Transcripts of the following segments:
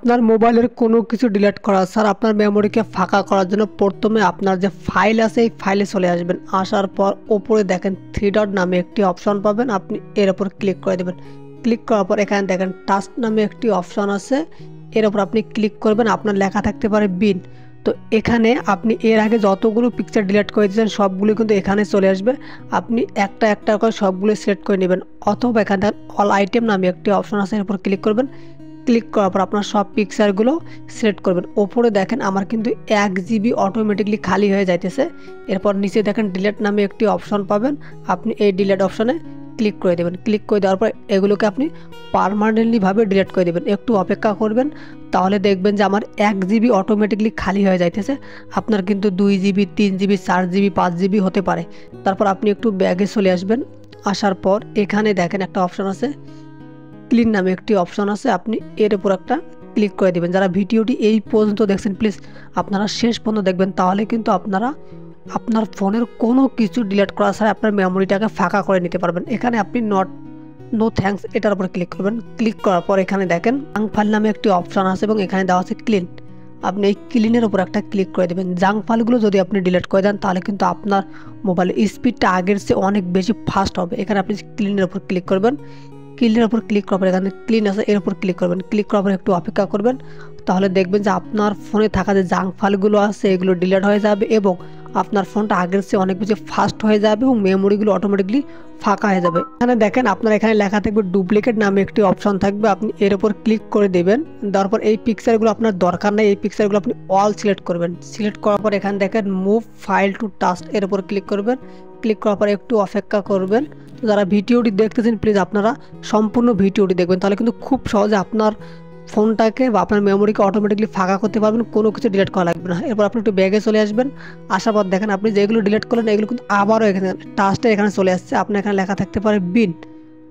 আপনার মোবাইলের কোনো কিছু ডিলিট করা স্যার আপনার মেমোরিকে ফাঁকা করার জন্য প্রথমে আপনার যে ফাইল আছে এই ফাইলে চলে আসবেন। আসার পর ওপরে দেখেন থ্রি ডট নামে একটি অপশন পাবেন, আপনি এর উপর ক্লিক করে দেবেন। ক্লিক করার পর এখানে দেখেন টাস্ক নামে একটি অপশন আছে, এর উপর আপনি ক্লিক করবেন। আপনার লেখা থাকতে পারে বিন। তো এখানে আপনি এর আগে যতগুলো পিকচার ডিলিট করে দিয়েছেন সবগুলো কিন্তু এখানে চলে আসবে। আপনি একটা একটা করে সবগুলো সিলেক্ট করে নেবেন, অথবা এখানে দেখেন অল আইটেম নামে একটি অপশন আছে, এর উপর ক্লিক করবেন। ক্লিক করার পর আপনার সব পিকচারগুলো সিলেক্ট করবেন। ওপরে দেখেন আমার কিন্তু 1 জিবি অটোমেটিকলি খালি হয়ে যাইতেছে। এরপর নিচে দেখেন ডিলিট নামে একটি অপশন পাবেন, আপনি এই ডিলিট অপশনে ক্লিক করে দেবেন। ক্লিক করে দেওয়ার পর এগুলোকে আপনি পারমানেন্টলিভাবে ডিলিট করে দেবেন। একটু অপেক্ষা করবেন, তাহলে দেখবেন যে আমার 1 জিবি অটোমেটিকলি খালি হয়ে যাইতেছে। আপনার কিন্তু 2 জিবি, 3 জিবি, 4 জিবি, 5 জিবি হতে পারে। তারপর আপনি একটু ব্যাগে চলে আসবেন। আসার পর এখানে দেখেন একটা অপশন আছে, ক্লিন নামে একটি অপশন আছে, আপনি এর উপর একটা ক্লিক করে দেবেন। যারা ভিডিওটি এই পর্যন্ত দেখছেন প্লিজ আপনারা শেষ পর্যন্ত দেখবেন, তাহলে কিন্তু আপনারা আপনার ফোনের কোনো কিছু ডিলিট করা ছাড়া আপনার মেমোরিটাকে ফাঁকা করে নিতে পারবেন। এখানে আপনি নো থ্যাঙ্কস এটার উপর ক্লিক করবেন। ক্লিক করার পর এখানে দেখেন জাঙ্ক ফাইল নামে একটি অপশন আছে এবং এখানে দেওয়া আছে ক্লিন। আপনি এই ক্লিনের উপর একটা ক্লিক করে দেবেন। জাঙ্ক ফাইলগুলো যদি আপনি ডিলিট করে দেন তাহলে কিন্তু আপনার মোবাইলের স্পিডটা আগের চেয়ে অনেক বেশি ফাস্ট হবে। এখানে আপনি ক্লিনের উপর ক্লিক করবেন। ক্লিনের উপর ক্লিক করার পর এখানে ক্লিন আছে, এর উপর ক্লিক করবেন। ক্লিক করার পর একটু অপেক্ষা করবেন, তাহলে দেখবেন যে আপনার ফোনে থাকা যে জাঙ্ক ফাইলগুলো আছে এগুলো ডিলিট হয়ে যাবে এবং আপনার ফোনটা আগের চেয়ে অনেক বেশি ফাস্ট হয়ে যাবে এবং মেমোরিগুলো অটোমেটিকলি ফাঁকা হয়ে যাবে। এখানে দেখেন আপনার এখানে লেখা থাকবে ডুপ্লিকেট নামে একটি অপশন থাকবে, আপনি এর উপর ক্লিক করে দেবেন। দেওয়ার পর এই পিকচারগুলো আপনার দরকার নেই, এই পিকচারগুলো আপনি অল সিলেক্ট করবেন। সিলেক্ট করার পর এখানে দেখেন মুভ ফাইল টু টাস্ক, এর উপর ক্লিক করবেন। ক্লিক করার পর একটু অপেক্ষা করবেন। তো যারা ভিডিওটি দেখতেছেন প্লিজ আপনারা সম্পূর্ণ ভিডিওটি দেখবেন, তাহলে কিন্তু খুব সহজে আপনার ফোনটাকে বা আপনার মেমোরিকে অটোমেটিকলি ফাঁকা করতে পারবেন, কোনো কিছু ডিলিট করা লাগবে না। এরপর আপনি একটু ব্যাগে চলে আসবেন। আসার পর দেখেন আপনি যেগুলো ডিলিট করলেন এগুলো কিন্তু আবারও এখানে টাস্কটা এখানে চলে আসছে, আপনার এখানে লেখা থাকতে পারে বিন।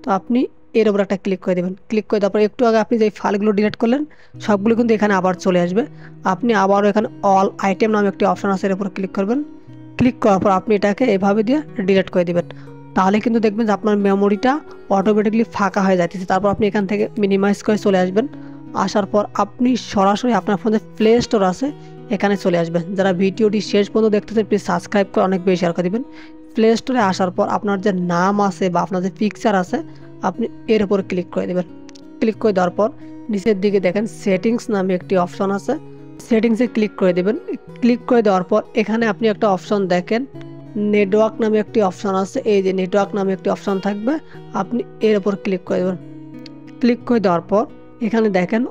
তো আপনি এর উপর একটা ক্লিক করে দেবেন। ক্লিক করে দেওয়ার পর একটু আগে আপনি যে ফাইলগুলো ডিলিট করলেন সবগুলো কিন্তু এখানে আবার চলে আসবে। আপনি আবারও এখানে অল আইটেম নামে একটি অপশন আছে, এর উপর ক্লিক করবেন। ক্লিক করার পর আপনি এটাকে এভাবে দিয়ে ডিলিট করে দেবেন। তাহলে কিন্তু দেখবেন যে আপনার মেমোরিটা অটোমেটিকলি ফাঁকা হয়ে যাচ্ছে। তারপর আপনি এখান থেকে মিনিমাইজ করে চলে আসবেন। আসার পর আপনি সরাসরি আপনার ফোনে প্লে স্টোর আছে এখানে চলে আসবেন। যারা ভিডিওটি শেষ পর্যন্ত দেখতেছেন প্লিজ সাবস্ক্রাইব করে অনেক বেশি শেয়ার করে দেবেন। প্লে স্টোরে আসার পর আপনার যে নাম আছে বা আপনার যে পিকচার আছে আপনি এর উপর ক্লিক করে দেবেন। ক্লিক করে দেওয়ার পর নিচের দিকে দেখেন সেটিংস নামে একটি অপশন আছে, সেটিংসে ক্লিক করে দেবেন। ক্লিক করে দেওয়ার পর এখানে আপনি একটা অপশন দেখেন নেটওয়ার্ক নামে একটি অপশন আছে, এই যে নেটওয়ার্ক নামে একটি অপশন থাকবে, আপনি এর উপর ক্লিক করে দেবেন। ক্লিক করে দেওয়ার পর এখানে দেখেন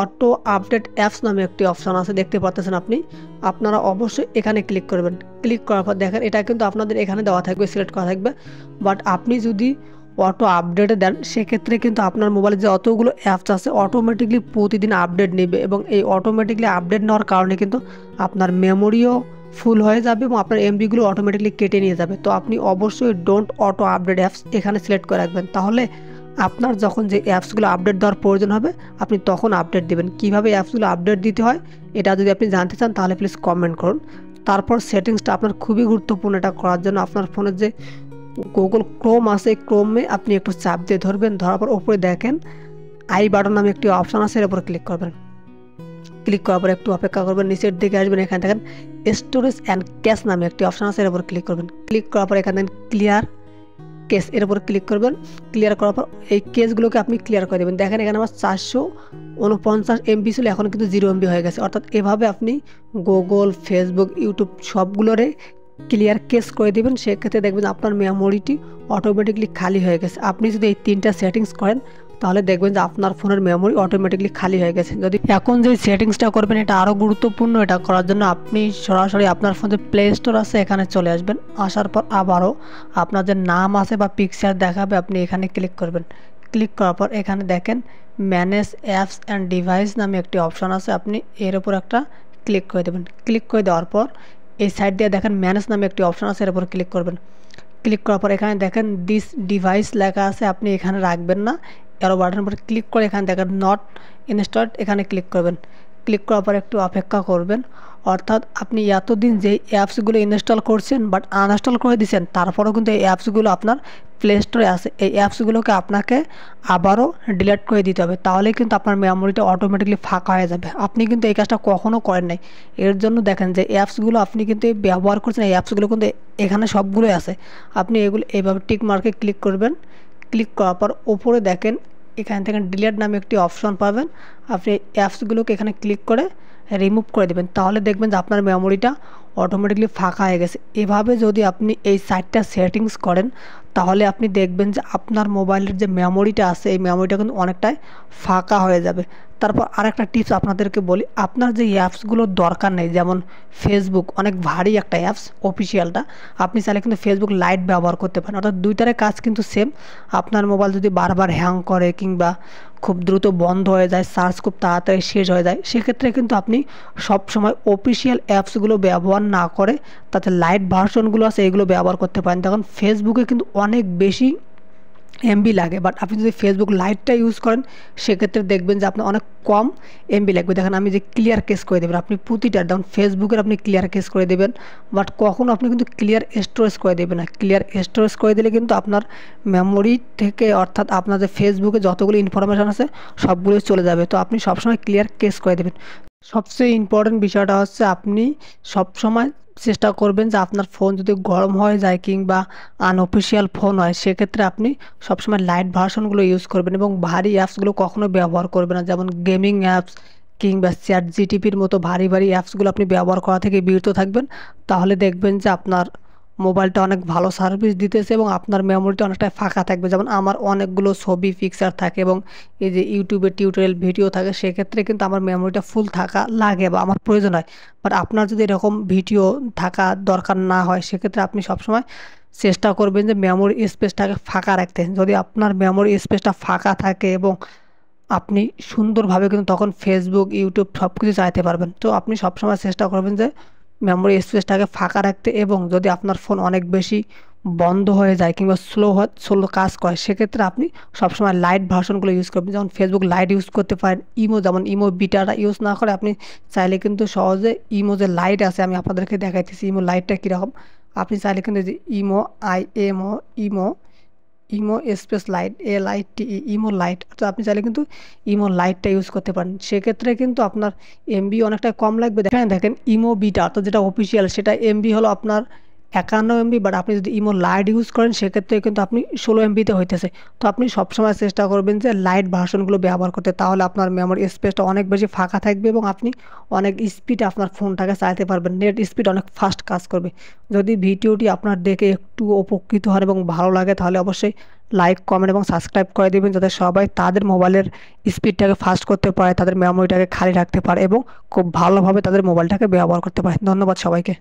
অটো আপডেট অ্যাপস নামে একটি অপশন আছে, দেখতে পাচ্ছেন আপনি। আপনারা অবশ্যই এখানে ক্লিক করবেন। ক্লিক করার পর দেখেন এটা কিন্তু আপনাদের এখানে দেওয়া থাকবে, সিলেক্ট করা থাকবে। বাট আপনি যদি অটো আপডেটে দেন সেক্ষেত্রে কিন্তু আপনার মোবাইলে যে অতগুলো অ্যাপস আছে অটোমেটিকলি প্রতিদিন আপডেট নেবে এবং এই অটোমেটিকলি আপডেট নেওয়ার কারণে কিন্তু আপনার মেমোরিও ফুল হয়ে যাবে এবং আপনার এমবিগুলো অটোমেটিকলি কেটে নিয়ে যাবে। তো আপনি অবশ্যই ডোন্ট অটো আপডেট অ্যাপস এখানে সিলেক্ট করে রাখবেন, তাহলে আপনার যখন যে অ্যাপসগুলো আপডেট দেওয়ার প্রয়োজন হবে আপনি তখন আপডেট দেবেন। কীভাবে অ্যাপসগুলো আপডেট দিতে হয় এটা যদি আপনি জানতে চান তাহলে প্লিজ কমেন্ট করুন। তারপর সেটিংসটা আপনার খুবই গুরুত্বপূর্ণ, এটা করার জন্য আপনার ফোনের যে গুগল ক্রোম আছে ক্রোমে আপনি একটু চাপ দিয়ে ধরবেন। ধরার পর উপরে দেখেন আই বাটন নামে একটি অপশান আছে, এর উপর ক্লিক করবেন। ক্লিক করার পর একটু অপেক্ষা করবেন, নিচের দিকে আসবেন, এখানে দেখেন স্টোরেজ অ্যান্ড ক্যাশ নামে একটি অপশান আছে, এর উপর ক্লিক করবেন। ক্লিক করার পর এখানে দেখেন ক্লিয়ার কেস, এর উপর ক্লিক করবেন। ক্লিয়ার করার পর এই কেসগুলোকে আপনি ক্লিয়ার করে দেবেন। দেখেন এখানে আমার 449 এমবি ছিল, এখন কিন্তু 0 এমবি হয়ে গেছে। অর্থাৎ এভাবে আপনি গুগল, ফেসবুক, ইউটিউব সবগুলোরে ক্লিয়ার কেস করে দেবেন। সেক্ষেত্রে দেখবেন আপনার মেমোরিটি অটোমেটিকলি খালি হয়ে গেছে। আপনি যদি এই 3টা সেটিংস করেন তাহলে দেখবেন যে আপনার ফোনের মেমোরি অটোমেটিকলি খালি হয়ে গেছে। যদি এখন যে সেটিংসটা করবেন এটা আরও গুরুত্বপূর্ণ, এটা করার জন্য আপনি সরাসরি আপনার ফোনে প্লে স্টোর আছে এখানে চলে আসবেন। আসার পর আবারও আপনার যে নাম আছে বা পিকচার দেখাবে আপনি এখানে ক্লিক করবেন। ক্লিক করার পর এখানে দেখেন ম্যানেজ অ্যাপস অ্যান্ড ডিভাইস নামে একটি অপশন আছে, আপনি এর উপর একটা ক্লিক করে দেবেন। ক্লিক করে দেওয়ার পর এই সাইড দিয়ে দেখেন ম্যানেজ নামে একটি অপশন আছে, এর উপর ক্লিক করবেন। ক্লিক করার পর এখানে দেখেন দিস ডিভাইস লেখা আছে, আপনি এখানে রাখবেন না। অ্যারো বাটনের উপর ক্লিক করে এখানে দেখেন নট ইনস্টলড, এখানে ক্লিক করবেন। ক্লিক করার পর একটু অপেক্ষা করবেন। অর্থাৎ আপনি এতদিন যে অ্যাপসগুলো ইনস্টল করছেন বাট আনইনস্টল করে দিয়েছেন, তারপরেও কিন্তু এই অ্যাপসগুলো আপনার প্লে স্টোরে আছে। এই অ্যাপসগুলোকে আপনাকে আবারও ডিলিট করে দিতে হবে, তাহলে কিন্তু আপনার মেমোরিটা অটোমেটিকলি ফাঁকা হয়ে যাবে। আপনি কিন্তু এই কাজটা কখনও করেন নাই। এর জন্য দেখেন যে অ্যাপসগুলো আপনি কিন্তু ব্যবহার করছেন, এই অ্যাপসগুলো কিন্তু এখানে সবগুলোই আছে। আপনি এগুলো এইভাবে টিক মার্কে ক্লিক করবেন। ক্লিক করার পর ওপরে দেখেন এখান থেকে ডিলিট নামে একটি অপশন পাবেন। আপনি অ্যাপসগুলোকে এখানে ক্লিক করে রিমুভ করে দেবেন, তাহলে দেখবেন যে আপনার মেমোরিটা অটোমেটিকলি ফাঁকা হয়ে গেছে। এভাবে যদি আপনি এই 4টা সেটিংস করেন, তাহলে আপনি দেখবেন যে আপনার মোবাইলের যে মেমোরিটা আছে এই মেমোরিটা কিন্তু অনেকটাই ফাঁকা হয়ে যাবে। তারপর আরেকটা টিপস আপনাদেরকে বলি, আপনার যে অ্যাপসগুলোর দরকার নেই, যেমন ফেসবুক অনেক ভারী একটা অ্যাপস অফিসিয়ালটা, আপনি চাইলে কিন্তু ফেসবুক লাইট ব্যবহার করতে পারেন। অর্থাৎ দুইটারে কাজ কিন্তু সেম। আপনার মোবাইল যদি বারবার হ্যাং করে কিংবা খুব দ্রুত বন্ধ হয়ে যায়, চার্জ খুব তাড়াতাড়ি শেষ হয়ে যায়, সেক্ষেত্রে কিন্তু আপনি সবসময় অফিসিয়াল অ্যাপসগুলো ব্যবহার না করে তাতে লাইট ভার্সনগুলো আছে এগুলো ব্যবহার করতে পারেন। তখন ফেসবুকে কিন্তু অনেক বেশি এমবি লাগে, বাট আপনি যদি ফেসবুক লাইটটা ইউজ করেন সেক্ষেত্রে দেখবেন যে আপনার অনেক কম এমবি লাগবে। দেখেন আমি যে ক্লিয়ার কেস করে দেবেন, আপনি প্রতিটা যেমন ফেসবুকের আপনি ক্লিয়ার কেস করে দেবেন, বাট কখনও আপনি কিন্তু ক্লিয়ার স্টোরেজ করে দেবেন না। ক্লিয়ার স্টোরেজ করে দিলে কিন্তু আপনার মেমোরি থেকে, অর্থাৎ আপনার যে ফেসবুকে যতগুলো ইনফরমেশান আছে সবগুলোই চলে যাবে। তো আপনি সবসময় ক্লিয়ার কেস করে দেবেন। সবচেয়ে ইম্পর্টেন্ট বিষয়টা হচ্ছে আপনি সবসময় চেষ্টা করবেন যে আপনার ফোন যদি গরম হয়ে যায় কিংবা আনঅফিসিয়াল ফোন হয়, সেক্ষেত্রে আপনি সবসময় লাইট ভার্সনগুলো ইউজ করবেন এবং ভারী অ্যাপসগুলো কখনো ব্যবহার করবেন না, যেমন গেমিং অ্যাপস কিংবা চ্যাট জিটিপির মতো ভারী ভারী অ্যাপসগুলো আপনি ব্যবহার করা থেকে বিরত থাকবেন। তাহলে দেখবেন যে আপনার মোবাইলটা অনেক ভালো সার্ভিস দিতেছে এবং আপনার মেমোরিটা অনেকটা ফাঁকা থাকবে। যেমন আমার অনেকগুলো ছবি পিকচার থাকে এবং এই যে ইউটিউবে টিউটোরিয়াল ভিডিও থাকে, সেক্ষেত্রে কিন্তু আমার মেমোরিটা ফুল থাকা লাগে বা আমার প্রয়োজন হয়। বাট আপনার যদি এরকম ভিডিও থাকা দরকার না হয়, সেক্ষেত্রে আপনি সবসময় চেষ্টা করবেন যে মেমোরি স্পেসটাকে ফাঁকা রাখতে। যদি আপনার মেমোরি স্পেসটা ফাঁকা থাকে এবং আপনি সুন্দরভাবে কিন্তু তখন ফেসবুক ইউটিউব সব কিছু চালাতে পারবেন। তো আপনি সবসময় চেষ্টা করবেন যে মেমোরি স্পেসটাকে ফাঁকা রাখতে, এবং যদি আপনার ফোন অনেক বেশি বন্ধ হয়ে যায় কিংবা স্লো কাজ করে, সেক্ষেত্রে আপনি সবসময় লাইট ভার্সনগুলো ইউজ করবেন। যেমন ফেসবুক লাইট ইউজ করতে পারেন, ইমো যেমন ইমো বিটাটা ইউজ না করে আপনি চাইলে কিন্তু সহজে ইমো যে লাইট আছে আমি আপনাদেরকে দেখাইতেছি ইমো লাইটটা কীরকম। আপনি চাইলে কিন্তু যে imo imo imo space light LITE imo light, তো আপনি চাইলে কিন্তু ইমো লাইটটা ইউজ করতে পারেন। সেক্ষেত্রে কিন্তু আপনার এমবি অনেকটা কম লাগবে। দেখেন ইমো বিটা তো যেটা অফিসিয়াল সেটা এমবি হলো আপনার 51 এমবি, বাট আপনি যদি ইমো লাইট ইউজ করেন সেক্ষেত্রে কিন্তু আপনি 16 এমবিতে হইতেছে। তো আপনি সবসময় চেষ্টা করবেন যে লাইট ভার্সনগুলো ব্যবহার করতে, তাহলে আপনার মেমোরি স্পেসটা অনেক বেশি ফাঁকা থাকবে এবং আপনি অনেক স্পিডে আপনার ফোনটাকে চালাতে পারবেন। নেট স্পিড অনেক ফাস্ট কাজ করবে। যদি ভিডিওটি আপনার দেখে একটু উপকৃত হন এবং ভালো লাগে, তাহলে অবশ্যই লাইক কমেন্ট এবং সাবস্ক্রাইব করে দেবেন, যাতে সবাই তাদের মোবাইলের স্পিডটাকে ফাস্ট করতে পারে, তাদের মেমোরিটাকে খালি রাখতে পারে এবং খুব ভালোভাবে তাদের মোবাইলটাকে ব্যবহার করতে পারে। ধন্যবাদ সবাইকে।